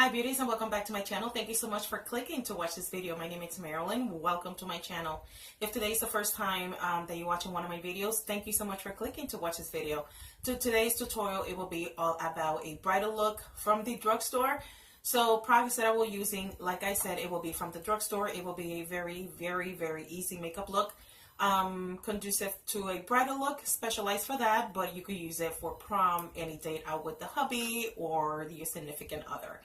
Hi beauties, and welcome back to my channel. Thank you so much for clicking to watch this video. My name is Marylin. Welcome to my channel. If today is the first time that you're watching one of my videos, thank you so much for clicking to watch this video. Today's tutorial, it will be all about a bridal look from the drugstore. So products that I will be using, like I said, it will be from the drugstore. It will be a very easy makeup look. Conducive to a bridal look, specialized for that, but you could use it for prom, any date out with the hubby or your significant other.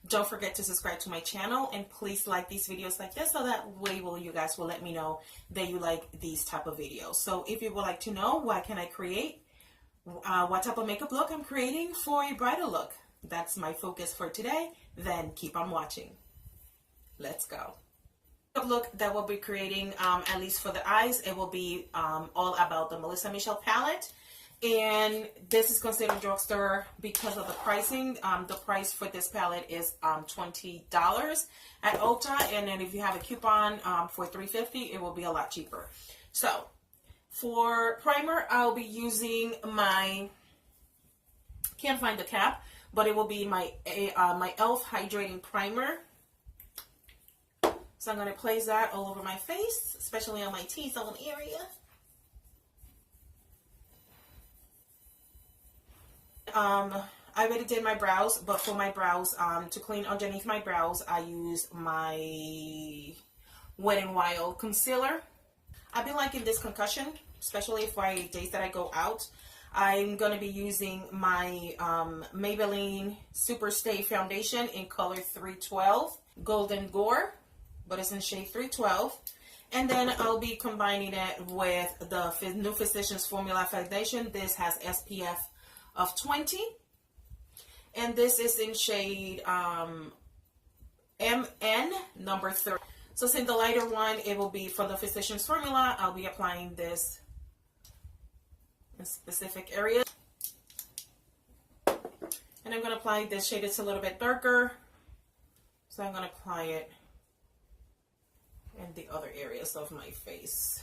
Don't forget to subscribe to my channel, and please like these videos like this, so that way you guys will let me know that you like these type of videos. So if you would like to know what can I create, what type of makeup look I'm creating for a bridal look, that's my focus for today, then keep on watching. Let's go. Look that we'll be creating, at least for the eyes, it will be all about the Melissa Michelle palette, and this is considered drugstore because of the pricing. The price for this palette is $20 at Ulta, and then if you have a coupon for $3.50, it will be a lot cheaper. So for primer, I'll be using my, can't find the cap, but it will be my my e.l.f. Hydrating Primer. So I'm going to place that all over my face, especially on my T-zone area. I already did my brows, but for my brows, to clean underneath my brows, I use my Wet n Wild concealer. I've been liking this concussion, especially for days that I go out. I'm going to be using my Maybelline Super Stay Foundation in color 312, Golden Gore, but it's in shade 312. And then I'll be combining it with the new Physicians Formula Foundation. This has SPF of 20. And this is in shade MN number 30. So since the lighter one, it will be for the Physicians Formula, I'll be applying this in specific areas. And I'm going to apply this shade. It's a little bit darker, so I'm going to apply it in the other areas of my face.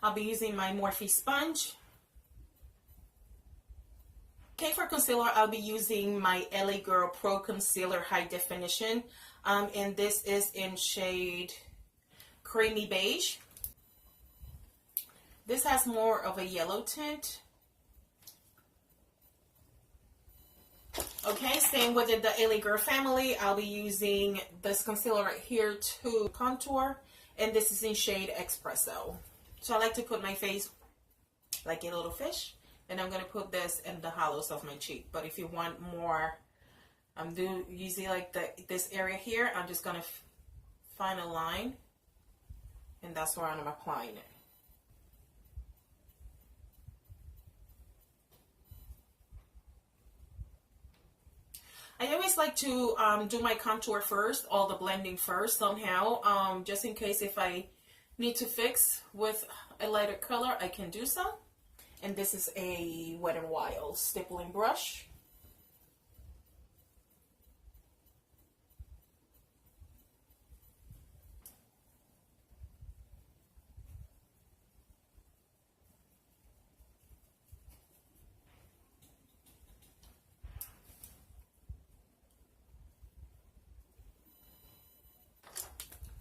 I'll be using my Morphe sponge. Okay, for concealer, I'll be using my LA Girl Pro Concealer High Definition, and this is in shade Creamy Beige. This has more of a yellow tint. Okay, staying within the LA Girl family, I'll be using this concealer right here to contour, and this is in shade Espresso. So I like to put my face like a little fish, and I'm going to put this in the hollows of my cheek. But if you want more, usually like this area here, I'm just going to find a line, and that's where I'm applying it. I always like to do my contour first, all the blending first somehow, just in case if I need to fix with a lighter color, I can do so. And this is a Wet n Wild stippling brush.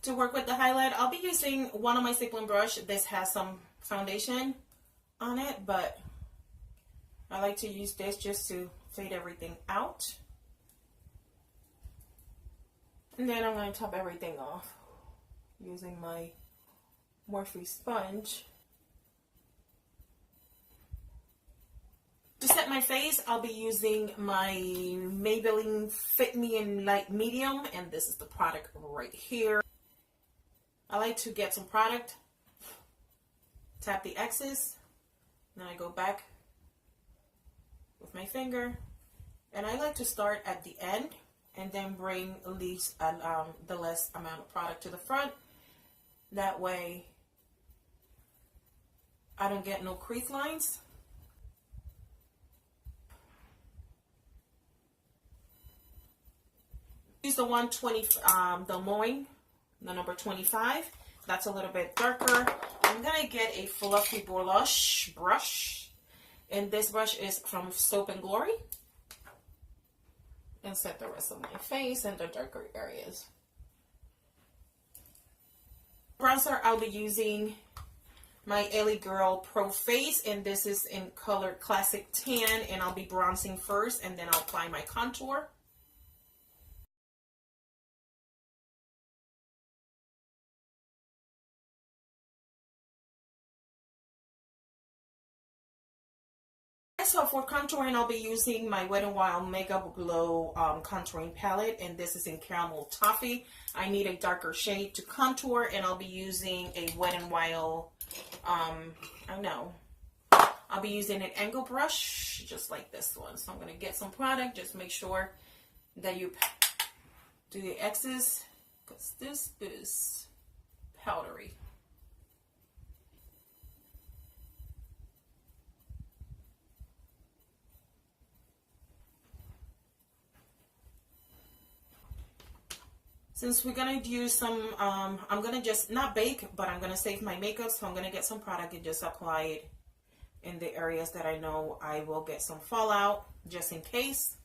To work with the highlight, I'll be using one of my stippling brush. This has some foundation on it, but I like to use this just to fade everything out. And then I'm going to top everything off using my Morphe sponge. To set my face, I'll be using my Maybelline Fit Me in Light Medium, and this is the product right here. I like to get some product, tap the X's, then I go back with my finger, and I like to start at the end and then bring at least the less amount of product to the front. That way I don't get no crease lines. Use the 120, the Mohen, the number 25. That's a little bit darker. I'm gonna get a fluffy blush brush, and this brush is from Soap and Glory. and set the rest of my face and the darker areas. Bronzer, I'll be using my LA Girl Pro Face, and this is in color Classic Tan, and I'll be bronzing first and then I'll apply my contour. So for contouring, I'll be using my Wet n Wild Makeup Glow contouring palette, and this is in Caramel Toffee. I need a darker shade to contour, and I'll be using a Wet n Wild, I'll be using an angle brush, just like this one. So I'm going to get some product, just make sure that you do the X's, because this is powdery. Since we're going to use some, I'm going to just, not bake, but I'm going to save my makeup. So I'm going to get some product and just apply it in the areas that I know I will get some fallout, just in case.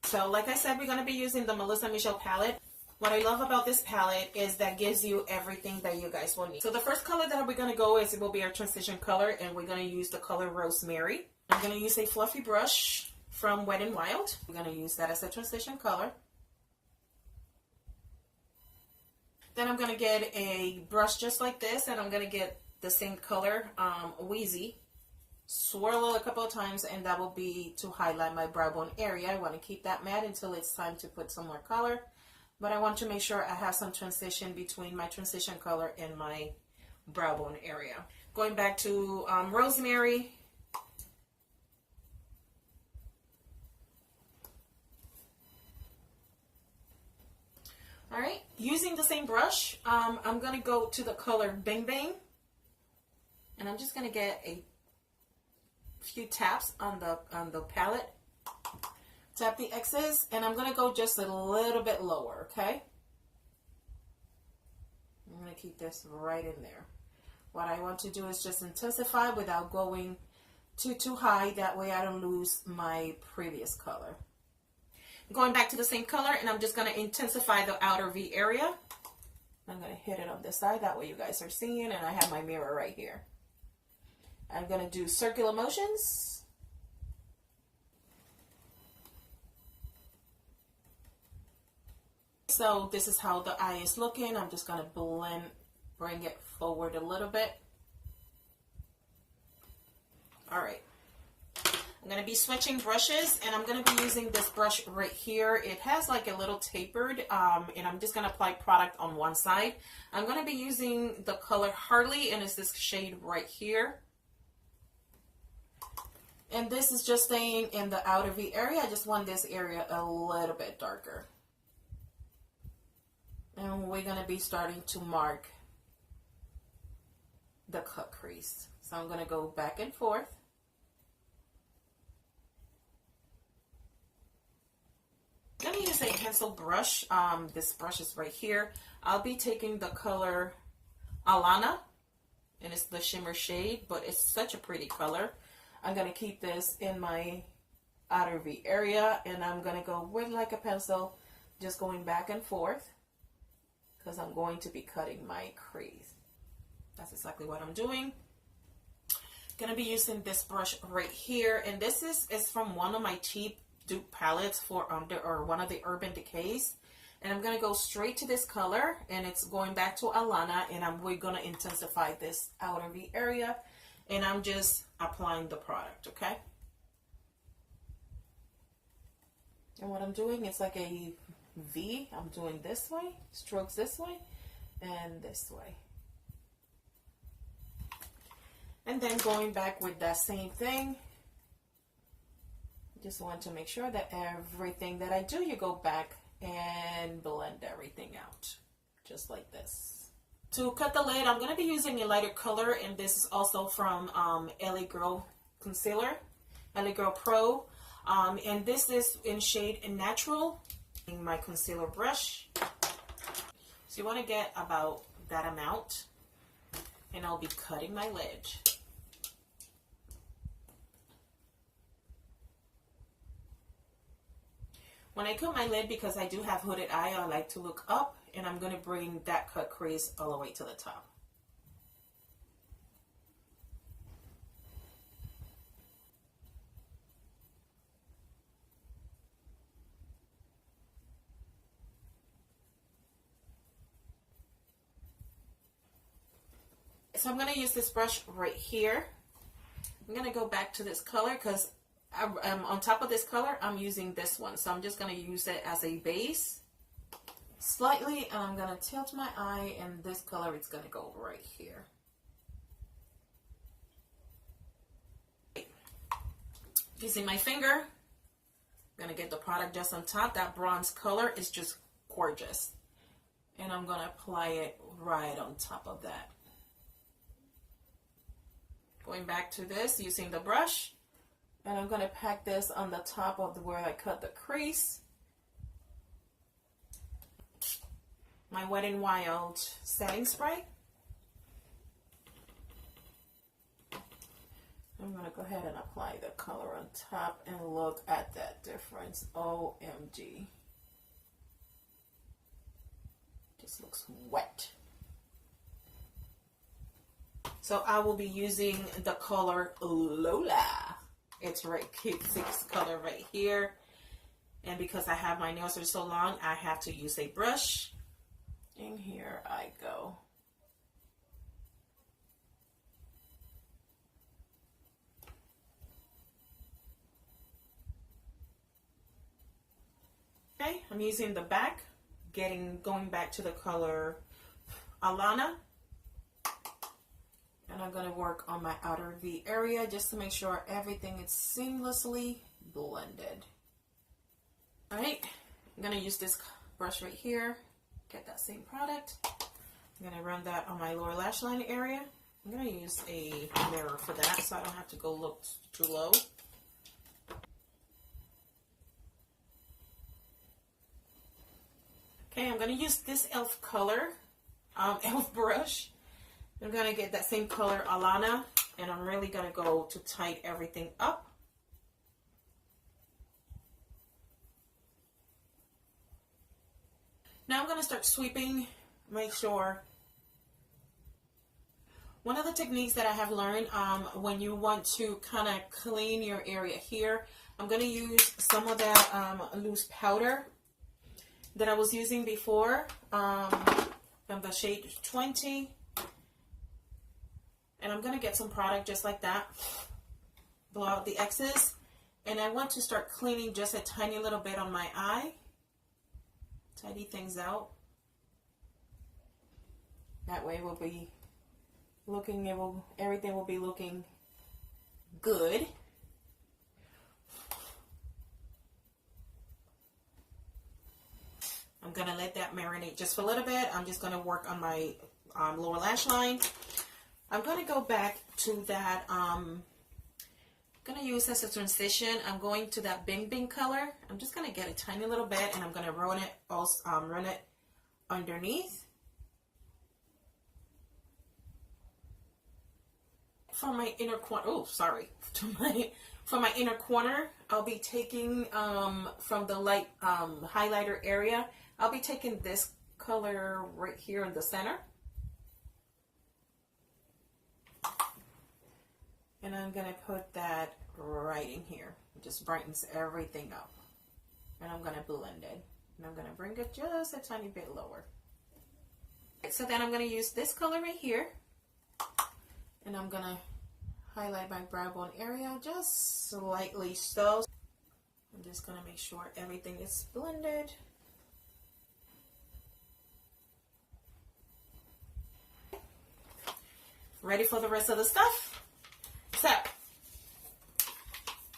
So like I said, we're going to be using the Melissa Michelle palette. What I love about this palette is that gives you everything that you guys will need. So the first color that we're going to go is, it will be our transition color, and we're going to use the color Rosemary. I'm going to use a fluffy brush from Wet n Wild. We're going to use that as a transition color. Then I'm going to get a brush just like this, and I'm going to get the same color, Wheezy. Swirl it a couple of times, and that will be to highlight my brow bone area. I want to keep that matte until it's time to put some more color. But I want to make sure I have some transition between my transition color and my brow bone area. Going back to Rosemary. All right, using the same brush, I'm going to go to the color Bang Bang, and I'm just going to get a few taps on the palette. Tap the X's, and I'm going to go just a little bit lower, okay? I'm going to keep this right in there. What I want to do is just intensify without going too high. That way I don't lose my previous color. Going back to the same color, and I'm just going to intensify the outer V area. I'm going to hit it on this side, that way you guys are seeing, and I have my mirror right here. I'm going to do circular motions. So this is how the eye is looking. I'm just going to bring it forward a little bit. All right. I'm going to be switching brushes, and I'm going to be using this brush right here. It has like a little tapered, and I'm just going to apply product on one side. I'm going to be using the color Harley, and it's this shade right here. And this is just staying in the outer V area. I just want this area a little bit darker. And we're going to be starting to mark the cut crease. So I'm going to go back and forth. I'm going to use a pencil brush. This brush is right here. I'll be taking the color Alana, and it's the shimmer shade, but it's such a pretty color. I'm going to keep this in my outer V area, and I'm going to go with like a pencil, just going back and forth, because I'm going to be cutting my crease. That's exactly what I'm doing. Going to be using this brush right here, and this is from one of my cheap dupe palettes for one of the Urban Decays, and I'm going to go straight to this color, and it's going back to Alana, and we're going to intensify this outer V area, and I'm just applying the product, okay? And what I'm doing is like a V. I'm doing this way, strokes this way, and this way. And then going back with that same thing. Just want to make sure that everything that I do, you go back and blend everything out, just like this. To cut the lid, I'm going to be using a lighter color, and this is also from LA Girl Concealer, LA Girl Pro, and this is in shade Natural. My concealer brush. So you want to get about that amount, and I'll be cutting my lid. When I cut my lid, because I do have hooded eye, I like to look up, and I'm going to bring that cut crease all the way to the top. So I'm going to use this brush right here. I'm going to go back to this color because on top of this color, I'm using this one. So I'm just going to use it as a base slightly. And I'm going to tilt my eye, and this color is going to go right here. Using my finger, I'm going to get the product just on top. That bronze color is just gorgeous. And I'm going to apply it right on top of that. Going back to this, using the brush, and I'm going to pack this on the top of where I cut the crease. My Wet n Wild setting spray. I'm going to go ahead and apply the color on top and look at that difference. OMG. Just looks wet. So I will be using the color Lola. It's right, K6 color right here. And because I have my nails are so long, I have to use a brush. And here I go. Okay, I'm using the back, going back to the color Alana. And I'm going to work on my outer V area just to make sure everything is seamlessly blended. Alright, I'm going to use this brush right here, get that same product. I'm going to run that on my lower lash line area. I'm going to use a mirror for that so I don't have to go look too low. Okay, I'm going to use this e.l.f. color, e.l.f. brush. I'm going to get that same color Alana, and I'm really going to go to tighten everything up. Now I'm going to start sweeping, make sure. One of the techniques that I have learned when you want to kind of clean your area here, I'm going to use some of that loose powder that I was using before from the shade 20. And I'm going to get some product just like that, blow out the excess. And I want to start cleaning just a tiny little bit on my eye. Tidy things out. That way we'll be looking, everything will be looking good. I'm going to let that marinate just for a little bit. I'm just going to work on my lower lash line. I'm going to go back to that, I'm going to use as a transition. I'm going to that Bing Bing color. I'm just going to get a tiny little bit, and I'm going to run it underneath. For my inner corner, for my inner corner, I'll be taking from the light highlighter area, I'll be taking this color right here in the center. And I'm going to put that right in here. It just brightens everything up. And I'm going to blend it. And I'm going to bring it just a tiny bit lower. So then I'm going to use this color right here. And I'm going to highlight my brow bone area just slightly so. I'm just going to make sure everything is blended. Ready for the rest of the stuff? So,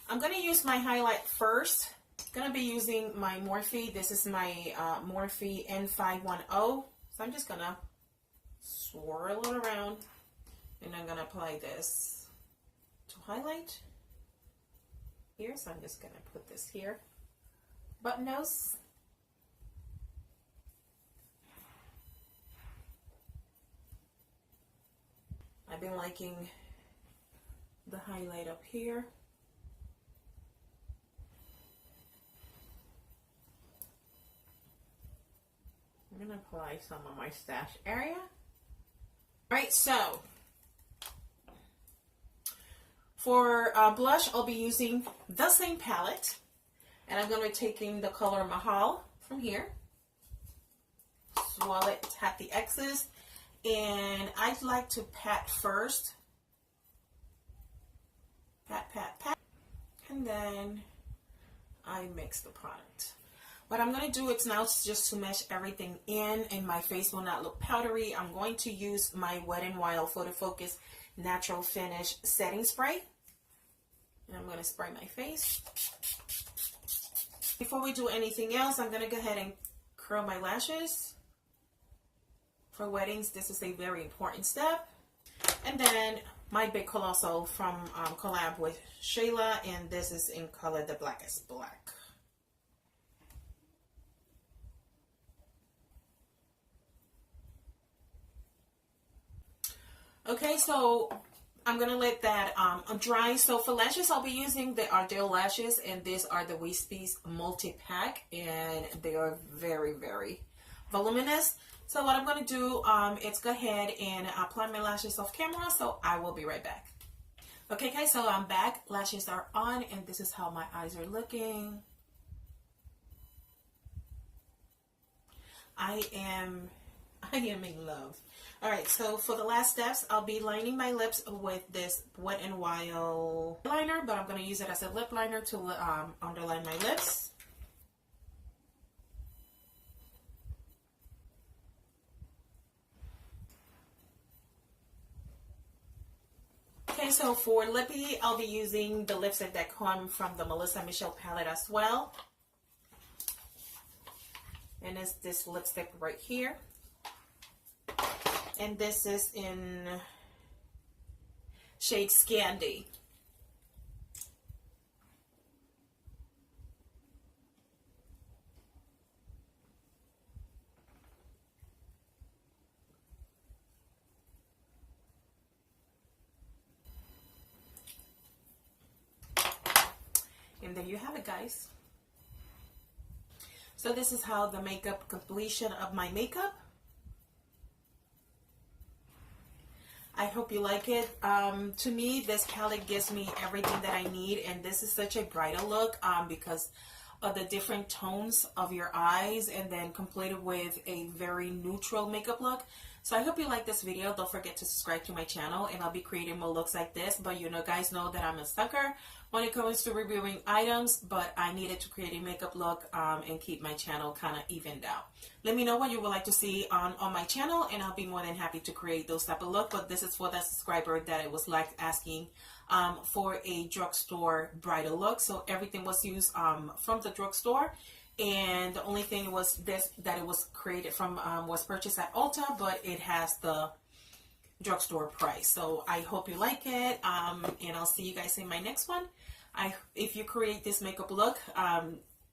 I'm going to use my highlight first. I'm going to be using my Morphe. This is my Morphe N510. So I'm just going to swirl it around, and I'm going to apply this to highlight here. So I'm just going to put this here. Button nose. I've been liking the highlight up here. I'm gonna apply some on my stash area. Alright, so for blush, I'll be using the same palette. And I'm going to be taking the color Mahal from here. Swirl it, tap the X's. And I'd like to pat first. Pat, pat, pat. And then I mix the product. What I'm going to do is now just to mesh everything in, and my face will not look powdery. I'm going to use my Wet n Wild Photo Focus Natural Finish Setting Spray. And I'm going to spray my face. Before we do anything else, I'm going to go ahead and curl my lashes. For weddings, this is a very important step. And then my big Colosa from Collab with Shayla, and this is in color the Blackest Black. Okay, so I'm going to let that dry. So for lashes, I'll be using the Ardelle lashes, and these are the Wispy's multi-pack, and they are very, very voluminous. So what I'm going to do is go ahead and apply my lashes off camera, so I will be right back. Okay, guys, so I'm back. Lashes are on, and this is how my eyes are looking. I am in love. Alright, so for the last steps, I'll be lining my lips with this Wet n Wild liner, but I'm going to use it as a lip liner to underline my lips. Okay, so for lippy, I'll be using the lipstick that come from the Melissa Michelle palette as well. And it's this lipstick right here. And this is in shade Scandy. And there you have it, guys. So this is how the makeup completion of my makeup. I hope you like it. To me, this palette gives me everything that I need, and this is such a bridal look because of the different tones of your eyes, and then completed with a very neutral makeup look. So I hope you like this video. Don't forget to subscribe to my channel, and I'll be creating more looks like this. But you know, guys know that I'm a sucker when it comes to reviewing items, but I needed to create a makeup look and keep my channel kind of evened out. Let me know what you would like to see on my channel, and I'll be more than happy to create those type of look. But this is for that subscriber that it was like asking for a drugstore bridal look. So everything was used from the drugstore, and the only thing was this, that it was created from was purchased at Ulta, but it has the drugstore price. So I hope you like it, and I'll see you guys in my next one. If you create this makeup look,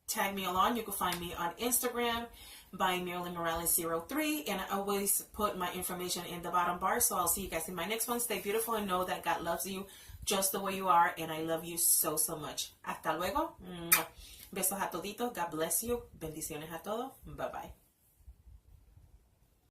tag me along. You can find me on Instagram by Marylin Morales03, and I always put my information in the bottom bar. So I'll see you guys in my next one. Stay beautiful and know that God loves you just the way you are, and I love you so, so much. Hasta luego. Besos a toditos. God bless you. Bendiciones a todos. Bye bye.